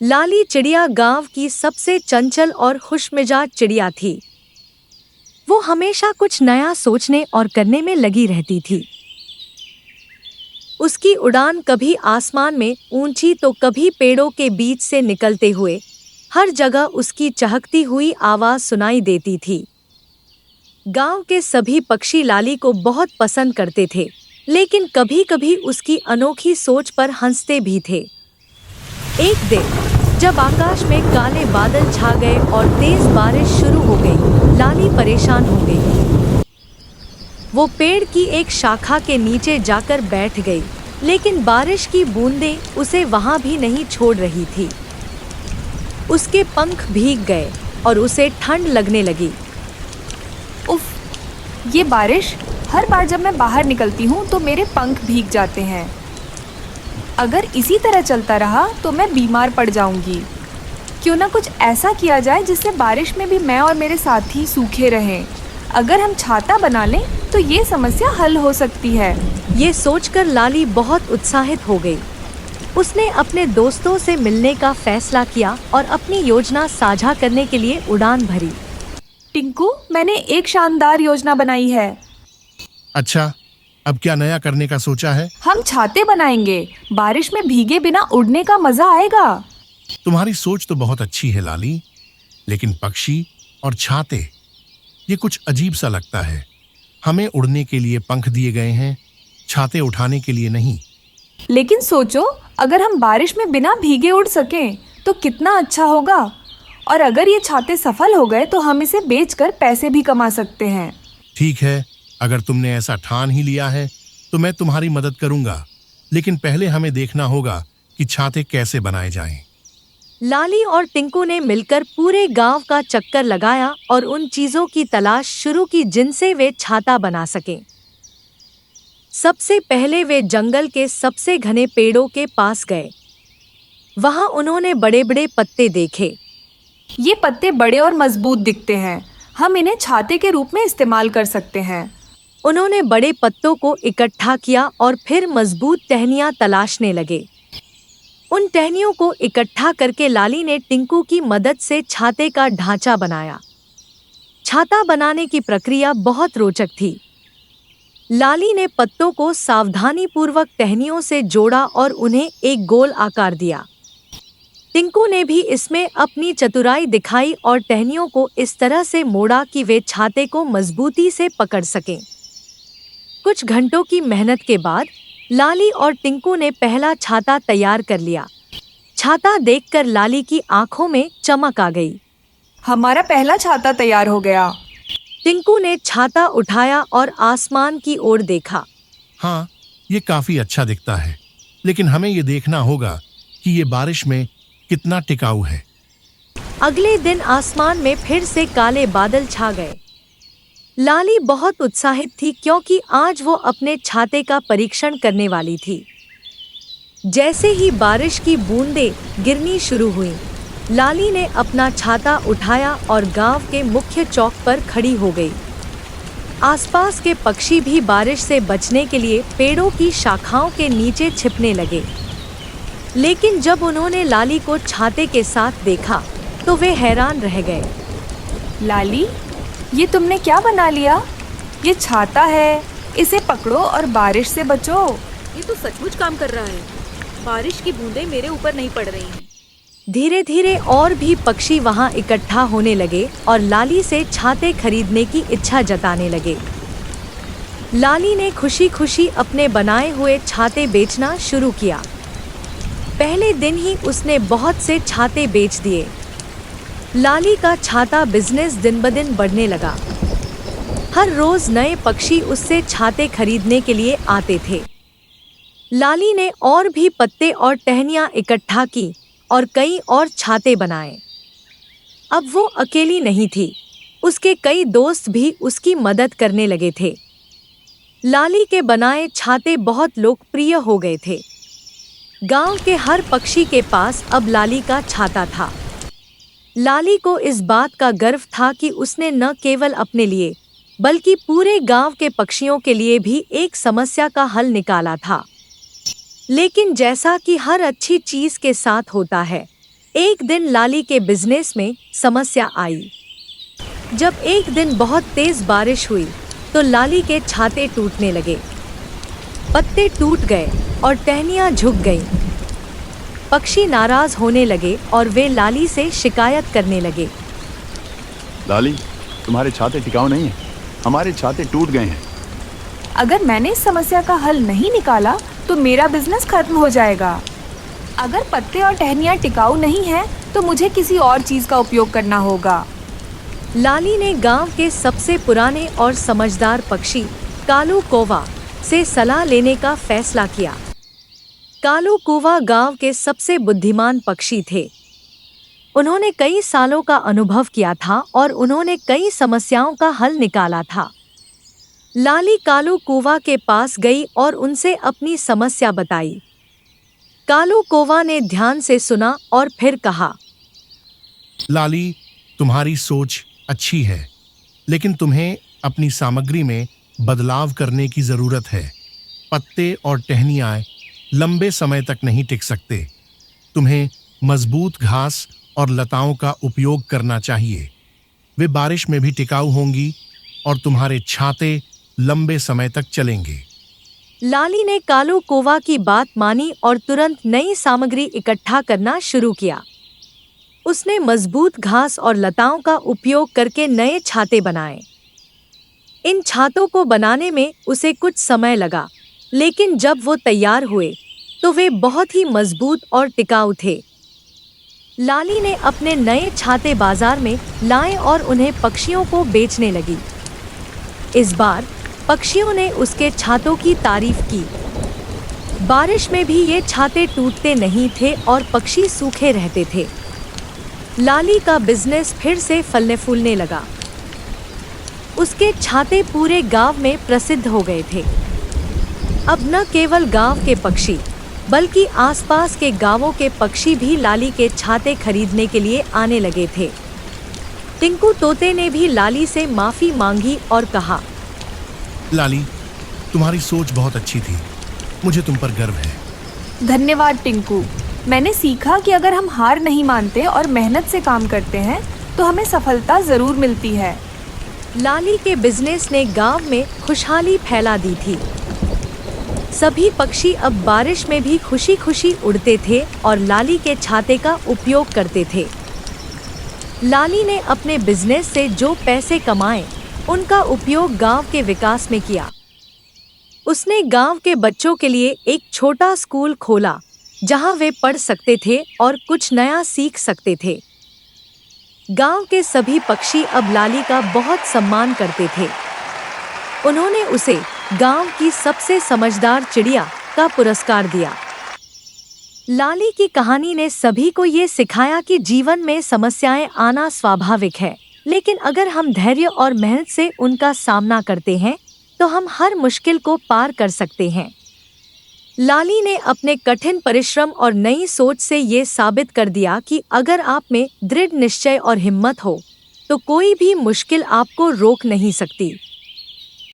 लाली चिड़िया गांव की सबसे चंचल और खुशमिजाज चिड़िया थी। वो हमेशा कुछ नया सोचने और करने में लगी रहती थी। उसकी उड़ान कभी आसमान में ऊंची तो कभी पेड़ों के बीच से निकलते हुए हर जगह उसकी चहकती हुई आवाज सुनाई देती थी। गांव के सभी पक्षी लाली को बहुत पसंद करते थे, लेकिन कभी-कभी उसकी अनोखी सोच पर हंसते भी थे। एक दिन जब आकाश में काले बादल छा गए और तेज बारिश शुरू हो गई, लाली परेशान हो गई। वो पेड़ की एक शाखा के नीचे जाकर बैठ गई, लेकिन बारिश की बूंदें उसे वहां भी नहीं छोड़ रही थी। उसके पंख भीग गए और उसे ठंड लगने लगी। उफ, ये बारिश! हर बार जब मैं बाहर निकलती हूँ तो मेरे पंख भीग जाते हैं। अगर इसी तरह चलता रहा तो मैं बीमार पड़ जाऊंगी। क्यों ना कुछ ऐसा किया जाए जिससे बारिश में भी मैं और मेरे साथी सूखे रहें। अगर हम छाता बना लें तो ये समस्या हल हो सकती है। ये सोचकर लाली बहुत उत्साहित हो गई। उसने अपने दोस्तों से मिलने का फैसला किया और अपनी योजना साझा करने के लिए उड़ान भरी। टिंकू, मैंने एक शानदार योजना बनाई है। अच्छा, अब क्या नया करने का सोचा है? हम छाते बनाएंगे। बारिश में भीगे बिना उड़ने का मजा आएगा। तुम्हारी सोच तो बहुत अच्छी है लाली, लेकिन पक्षी और छाते, ये कुछ अजीब सा लगता है। हमें उड़ने के लिए पंख दिए गए हैं, छाते उठाने के लिए नहीं। लेकिन सोचो, अगर हम बारिश में बिना भीगे उड़ सकें तो कितना अच्छा होगा। और अगर ये छाते सफल हो गए तो हम इसे बेचकर पैसे भी कमा सकते हैं। ठीक है, अगर तुमने ऐसा ठान ही लिया है तो मैं तुम्हारी मदद करूंगा, लेकिन पहले हमें देखना होगा कि छाते कैसे बनाए जाएं। लाली और टिंकू ने मिलकर पूरे गांव का चक्कर लगाया और उन चीजों की तलाश शुरू की जिनसे वे छाता बना सकें। सबसे पहले वे जंगल के सबसे घने पेड़ों के पास गए। वहां उन्होंने बड़े-बड़े पत्ते देखे। ये पत्ते बड़े और मजबूत दिखते हैं। हम इन्हें छाते के रूप में इस्तेमाल कर सकते हैं। उन्होंने बड़े पत्तों को इकट्ठा किया और फिर मजबूत टहनियां तलाशने लगे। उन टहनियों को इकट्ठा करके लाली ने टिंकू की मदद से छाते का ढांचा बनाया। छाता बनाने की प्रक्रिया बहुत रोचक थी। लाली ने पत्तों को सावधानीपूर्वक टहनियों से जोड़ा और उन्हें एक गोल आकार दिया। टिंकू ने भी इसमें अपनी चतुराई दिखाई और टहनियों को इस तरह से मोड़ा कि वे छाते को मजबूती से पकड़ सकें। कुछ घंटों की मेहनत के बाद लाली और टिंकू ने पहला छाता तैयार कर लिया। छाता देखकर लाली की आंखों में चमक आ गई। हमारा पहला छाता तैयार हो गया। टिंकू ने छाता उठाया और आसमान की ओर देखा। हाँ, ये काफी अच्छा दिखता है, लेकिन हमें ये देखना होगा कि ये बारिश में कितना टिकाऊ है। अगले दिन आसमान में फिर से काले बादल छा गए। लाली बहुत उत्साहित थी क्योंकि आज वो अपने छाते का परीक्षण करने वाली थी। जैसे ही बारिश की बूंदें गिरनी शुरू हुईं, लाली ने अपना छाता उठाया और गांव के मुख्य चौक पर खड़ी हो गई। आसपास के पक्षी भी बारिश से बचने के लिए पेड़ों की शाखाओं के नीचे छिपने लगे। लेकिन जब उन्होंने लाली को छाते के साथ देखा तो वे हैरान रह गए। लाली, ये तुमने क्या बना लिया? ये छाता है, इसे पकड़ो और बारिश से बचो। ये तो सचमुच काम कर रहा है। बारिश की बूंदें मेरे ऊपर नहीं पड़ रही हैं। धीरे धीरे और भी पक्षी वहां इकट्ठा होने लगे और लाली से छाते खरीदने की इच्छा जताने लगे। लाली ने खुशी खुशी अपने बनाए हुए छाते बेचना शुरू किया। पहले दिन ही उसने बहुत से छाते बेच दिए। लाली का छाता बिजनेस दिन ब दिन बढ़ने लगा। हर रोज नए पक्षी उससे छाते खरीदने के लिए आते थे। लाली ने और भी पत्ते और टहनियां इकट्ठा की और कई और छाते बनाए। अब वो अकेली नहीं थी, उसके कई दोस्त भी उसकी मदद करने लगे थे। लाली के बनाए छाते बहुत लोकप्रिय हो गए थे। गांव के हर पक्षी के पास अब लाली का छाता था। लाली को इस बात का गर्व था कि उसने न केवल अपने लिए बल्कि पूरे गांव के पक्षियों के लिए भी एक समस्या का हल निकाला था। लेकिन जैसा कि हर अच्छी चीज के साथ होता है, एक दिन लाली के बिजनेस में समस्या आई। जब एक दिन बहुत तेज बारिश हुई तो लाली के छाते टूटने लगे। पत्ते टूट गए और टहनियां झुक गईं। पक्षी नाराज होने लगे और वे लाली से शिकायत करने लगे। लाली, तुम्हारे छाते टिकाऊ नहीं है, हमारे छाते टूट गए हैं। अगर मैंने इस समस्या का हल नहीं निकाला तो मेरा बिजनेस खत्म हो जाएगा। अगर पत्ते और टहनियाँ टिकाऊ नहीं हैं तो मुझे किसी और चीज़ का उपयोग करना होगा। लाली ने गांव के सबसे पुराने और समझदार पक्षी कालू कौवा से सलाह लेने का फैसला किया। कालू कौवा गांव के सबसे बुद्धिमान पक्षी थे। उन्होंने कई सालों का अनुभव किया था और उन्होंने कई समस्याओं का हल निकाला था। लाली कालू कौवा के पास गई और उनसे अपनी समस्या बताई। कालू कौवा ने ध्यान से सुना और फिर कहा, लाली, तुम्हारी सोच अच्छी है, लेकिन तुम्हें अपनी सामग्री में बदलाव करने की जरूरत है। पत्ते और टहनियाँ लंबे समय तक नहीं टिक सकते। तुम्हें मजबूत घास और लताओं का उपयोग करना चाहिए। वे बारिश में भी टिकाऊ होंगी और तुम्हारे छाते लंबे समय तक चलेंगे। लाली ने कालू कौवा की बात मानी और तुरंत नई सामग्री इकट्ठा करना शुरू किया। उसने मजबूत घास और लताओं का उपयोग करके नए छाते बनाए। इन छातों को बनाने में उसे कुछ समय लगा, लेकिन जब वो तैयार हुए तो वे बहुत ही मजबूत और टिकाऊ थे। लाली ने अपने नए छाते बाजार में लाए और उन्हें पक्षियों को बेचने लगी। इस बार पक्षियों ने उसके छातों की तारीफ की। बारिश में भी ये छाते टूटते नहीं थे और पक्षी सूखे रहते थे। लाली का बिजनेस फिर से फलने फूलने लगा। उसके छाते पूरे गांव में प्रसिद्ध हो गए थे। अब न केवल गांव के पक्षी बल्कि आसपास के गांवों के पक्षी भी लाली के छाते खरीदने के लिए आने लगे थे। टिंकू तोते ने भी लाली से माफी मांगी और कहा, लाली, तुम्हारी सोच बहुत अच्छी थी। मुझे तुम पर गर्व है। धन्यवाद टिंकू। मैंने सीखा कि अगर हम हार नहीं मानते और मेहनत से काम करते हैं तो हमें सफलता जरूर मिलती है। लाली के बिजनेस ने गांव में खुशहाली फैला दी थी। सभी पक्षी अब बारिश में भी खुशी खुशी उड़ते थे और लाली के छाते का उपयोग करते थे। लाली ने अपने बिजनेस से जो पैसे कमाए उनका उपयोग गांव के विकास में किया। उसने गांव के बच्चों के लिए एक छोटा स्कूल खोला जहां वे पढ़ सकते थे और कुछ नया सीख सकते थे। गांव के सभी पक्षी अब लाली का बहुत सम्मान करते थे। उन्होंने उसे गांव की सबसे समझदार चिड़िया का पुरस्कार दिया। लाली की कहानी ने सभी को ये सिखाया कि जीवन में समस्याएं आना स्वाभाविक है, लेकिन अगर हम धैर्य और मेहनत से उनका सामना करते हैं तो हम हर मुश्किल को पार कर सकते हैं। लाली ने अपने कठिन परिश्रम और नई सोच से ये साबित कर दिया कि अगर आप में दृढ़ निश्चय और हिम्मत हो तो कोई भी मुश्किल आपको रोक नहीं सकती।